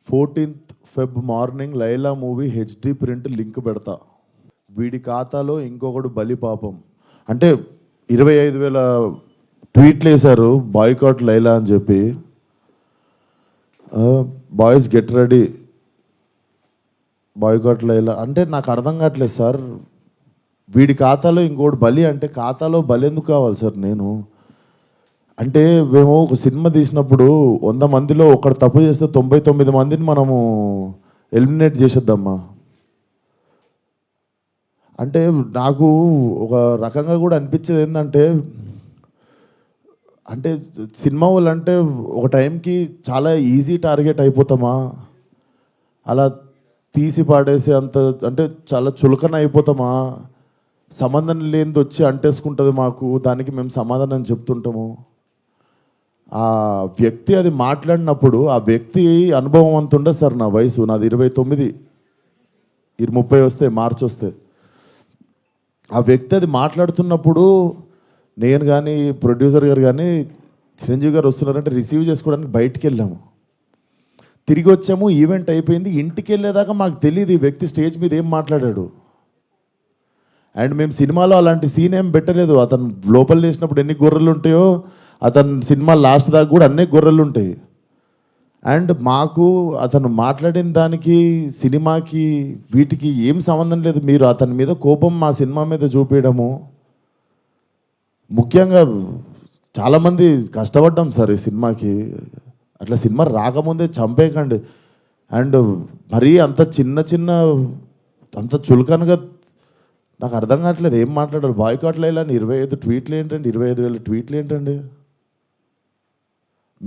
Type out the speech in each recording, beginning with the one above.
14th Feb morning Laila movie HD print link పెడతా. వీడి ఖాతాలో ఇంకొకడు బలి పాపం. అంటే 25,000 ట్వీట్లు వేశారు బాయ్కాట్ లైలా అని చెప్పి. Boys get ready, boycott Laila అంటే నాకు అర్థం కావట్లేదు సార్. వీడి ఖాతాలో ఇంకోటి బలి అంటే ఖాతాలో బలి ఎందుకు కావాలి సార్? నేను అంటే మేము ఒక సినిమా తీసినప్పుడు 100 మందిలో ఒకడు తప్పు చేస్తే 99 మందిని మనము ఎలిమినేట్ చేసేద్దామా? అంటే నాకు ఒక రకంగా కూడా అనిపించేది ఏంటంటే, అంటే సినిమా వాళ్ళు అంటే ఒక టైంకి చాలా ఈజీ టార్గెట్ అయిపోతామా? అలా తీసి పాడేసి అంత అంటే చాలా చులకన అయిపోతామా? సంబంధం లేనిది వచ్చి అంటేసుకుంటుంది మాకు, దానికి మేము సమాధానం చెప్తుంటాము. ఆ వ్యక్తి అది మాట్లాడినప్పుడు ఆ వ్యక్తి అనుభవం అంత ఉండదు సార్. నా వయసు నాది 29, 30 వస్తే మార్చి వస్తే. ఆ వ్యక్తి అది మాట్లాడుతున్నప్పుడు నేను కానీ ప్రొడ్యూసర్ గారు కానీ చిరంజీవి గారు వస్తున్నారంటే రిసీవ్ చేసుకోవడానికి బయటికి వెళ్ళాము. తిరిగి వచ్చాము, ఈవెంట్ అయిపోయింది. ఇంటికి వెళ్ళేదాకా మాకు తెలియదు ఈ వ్యక్తి స్టేజ్ మీద ఏం మాట్లాడాడు. అండ్ మేము సినిమాలో అలాంటి సీన్ ఏం పెట్టలేదు. అతను లోపల చేసినప్పుడు ఎన్ని గొర్రెలు ఉంటాయో అతను సినిమా లాస్ట్ దాకా కూడా అన్నీ గొర్రెలు ఉంటాయి. అండ్ మాకు అతను మాట్లాడిన దానికి సినిమాకి వీటికి ఏం సంబంధం లేదు. మీరు అతని మీద కోపం మా సినిమా మీద చూపించడము. ముఖ్యంగా చాలామంది కష్టపడ్డాం సార్ ఈ సినిమాకి. అట్లా సినిమా రాకముందే చంపేయకండి. అండ్ మరీ అంత చిన్న అంత చులకనగా నాకు అర్థం కావట్లేదు ఏం మాట్లాడారు. బాయ్కాట్ లైలా 25 ట్వీట్లు ఏంటండి? 25,000 ట్వీట్లు ఏంటండి?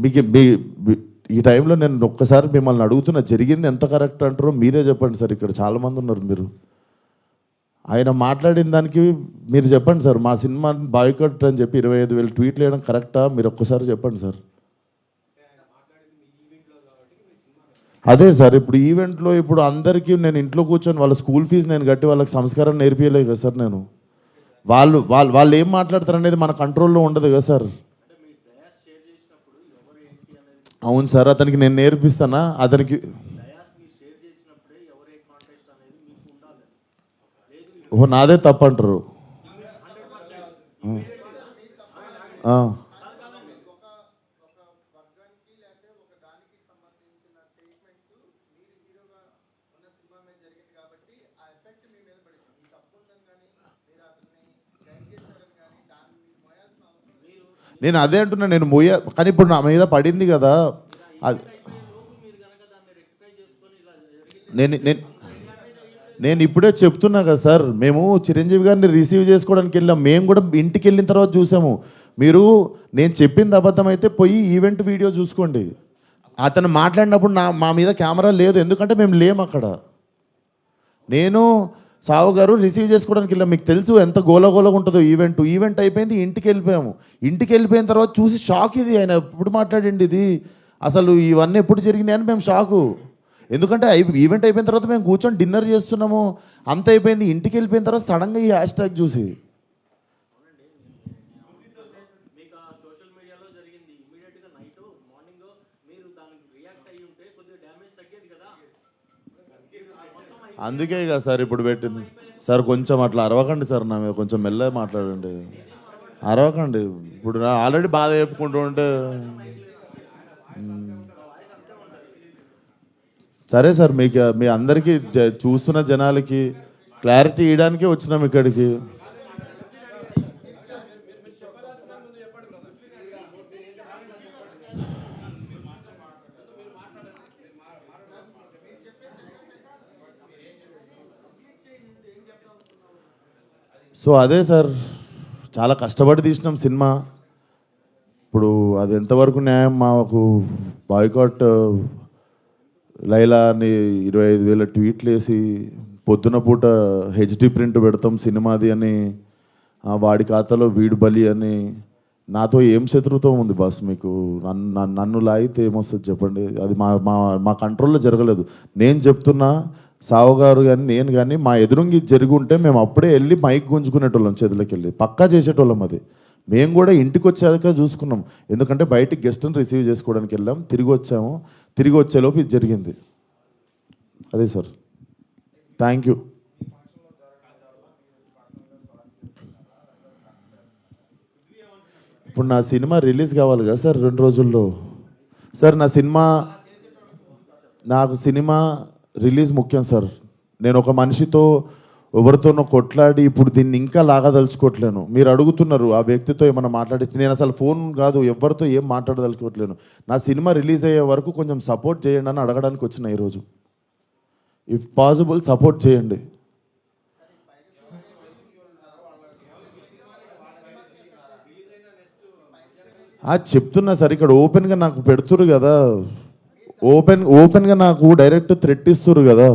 మీకు ఈ టైంలో నేను ఒక్కసారి మిమ్మల్ని అడుగుతున్నా, జరిగింది ఎంత కరెక్ట్ అంటారో మీరే చెప్పండి సార్. ఇక్కడ చాలామంది ఉన్నారు. మీరు ఆయన మాట్లాడిన దానికి మీరు చెప్పండి సార్. మా సినిమా బాయ్కాట్ అని చెప్పి 25,000 ట్వీట్లు వేయడం కరెక్టా? మీరు ఒక్కసారి చెప్పండి సార్. అదే సార్, ఇప్పుడు ఈవెంట్లో ఇప్పుడు అందరికీ నేను ఇంట్లో కూర్చొని వాళ్ళ స్కూల్ ఫీజు నేను కట్టి వాళ్ళకి సంస్కారం నేర్పించలేదు కదా సార్. నేను వాళ్ళు ఏం మాట్లాడతారు అనేది మన కంట్రోల్లో ఉండదు కదా సార్. అవును సార్, అతనికి నేను నేర్పిస్తానా? అతనికి ఓ నాదే తప్పంటారు. నేను అదే అంటున్నా, నేను కానీ ఇప్పుడు నా మీద పడింది కదా. నేను ఇప్పుడే చెప్తున్నా కదా సార్. మేము చిరంజీవి గారిని రిసీవ్ చేసుకోవడానికి వెళ్ళాం. మేము కూడా ఇంటికి వెళ్ళిన తర్వాత చూసాము. మీరు నేను చెప్పింది అబద్ధం అయితే పోయి ఈవెంట్ వీడియో చూసుకోండి. అతను మాట్లాడినప్పుడు మా మీద కెమెరా లేదు, ఎందుకంటే మేము లేము అక్కడ. నేను సావు గారు రిసీవ్ చేసుకోవడానికి వెళ్ళాం. మీకు తెలుసు ఎంత గోలగోలగా ఉంటుందో ఈవెంట్ అయిపోయింది, ఇంటికి వెళ్ళిపోయాము. ఇంటికి వెళ్ళిపోయిన తర్వాత చూసి షాక్. ఇది ఆయన ఎప్పుడు మాట్లాడండి, ఇది అసలు ఇవన్నీ ఎప్పుడు జరిగినాయి అని మేము షాకు. ఎందుకంటే ఈవెంట్ అయిపోయిన తర్వాత మేము కూర్చొని డిన్నర్ చేస్తున్నాము, అంత అయిపోయింది. ఇంటికి వెళ్ళిపోయిన తర్వాత సడన్గా ఈ హ్యాష్ ట్యాగ్ చూసి అందుకే కదా సార్ ఇప్పుడు పెట్టింది. సార్ కొంచెం అట్లా అరవకండి సార్, నా మీద కొంచెం మెల్లగా మాట్లాడండి. అరవకండి. ఇప్పుడు ఆల్రెడీ బాధ చెప్పుకుంటూ ఉంటే సరే సార్. మీ అందరికీ చూస్తున్న జనాలకి క్లారిటీ ఇవ్వడానికే వచ్చినాం ఇక్కడికి. సో అదే సార్, చాలా కష్టపడి తీసినాం సినిమా. ఇప్పుడు అది ఎంతవరకు న్యాయం? మాకు బాయ్కాట్ లైలా అని 25,000 ట్వీట్లు వేసి పొద్దున పూట హెచ్డి ప్రింట్ పెడతాం సినిమాది అని, వాడి ఖాతాలో వీడు బలి అని. నాతో ఏం శత్రుత్వం ఉంది బాస్ మీకు? నన్ను లాగితే ఏమొస్తుంది చెప్పండి? అది మా కంట్రోల్లో జరగలేదు. నేను చెప్తున్నా, సావు గారు కానీ నేను కానీ మా ఎదురుంగి జరిగి ఉంటే మేము అప్పుడే వెళ్ళి మైక్ గుంజుకునేటోళ్ళం, చేతులకి వెళ్ళి పక్కా చేసేటోళ్ళం. అది మేము కూడా ఇంటికి వచ్చాక చూసుకున్నాం. ఎందుకంటే బయటికి గెస్ట్ని రిసీవ్ చేసుకోవడానికి వెళ్ళాం, తిరిగి వచ్చాము. తిరిగి వచ్చేలోపు ఇది జరిగింది. అదే సార్. Thank you. ఇప్పుడు నా సినిమా రిలీజ్ కావాలి కదా సార్ 2 రోజుల్లో. సార్ నాకు సినిమా రిలీజ్ ముఖ్యం సార్. నేను ఒక మనిషితో ఎవరితోనో కొట్లాడి ఇప్పుడు దీన్ని ఇంకా లాగదలుచుకోవట్లేను. మీరు అడుగుతున్నారు ఆ వ్యక్తితో ఏమైనా మాట్లాడించి, నేను అసలు ఫోన్ కాదు ఎవరితో ఏం మాట్లాడదలుచుకోవట్లేను. నా సినిమా రిలీజ్ అయ్యే వరకు కొంచెం సపోర్ట్ చేయండి అని అడగడానికి వచ్చిన ఈరోజు. ఇఫ్ పాసిబుల్ సపోర్ట్ చేయండి. చెప్తున్నా సార్, ఇక్కడ ఓపెన్గా నాకు పెడుతురు కదా, ఓపెన్గా నాకు డైరెక్ట్ థ్రెట్ ఇస్తురు కదా.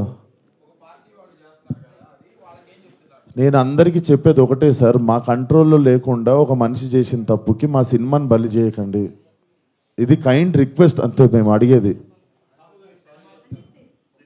నేను అందరికీ చెప్పేది ఒకటే సార్, మా కంట్రోల్లో లేకుండా ఒక మనిషి చేసిన తప్పుకి మా సినిమాని బలి చేయకండి. ఇది కైండ్ రిక్వెస్ట్ అంతే మేము అడిగేది.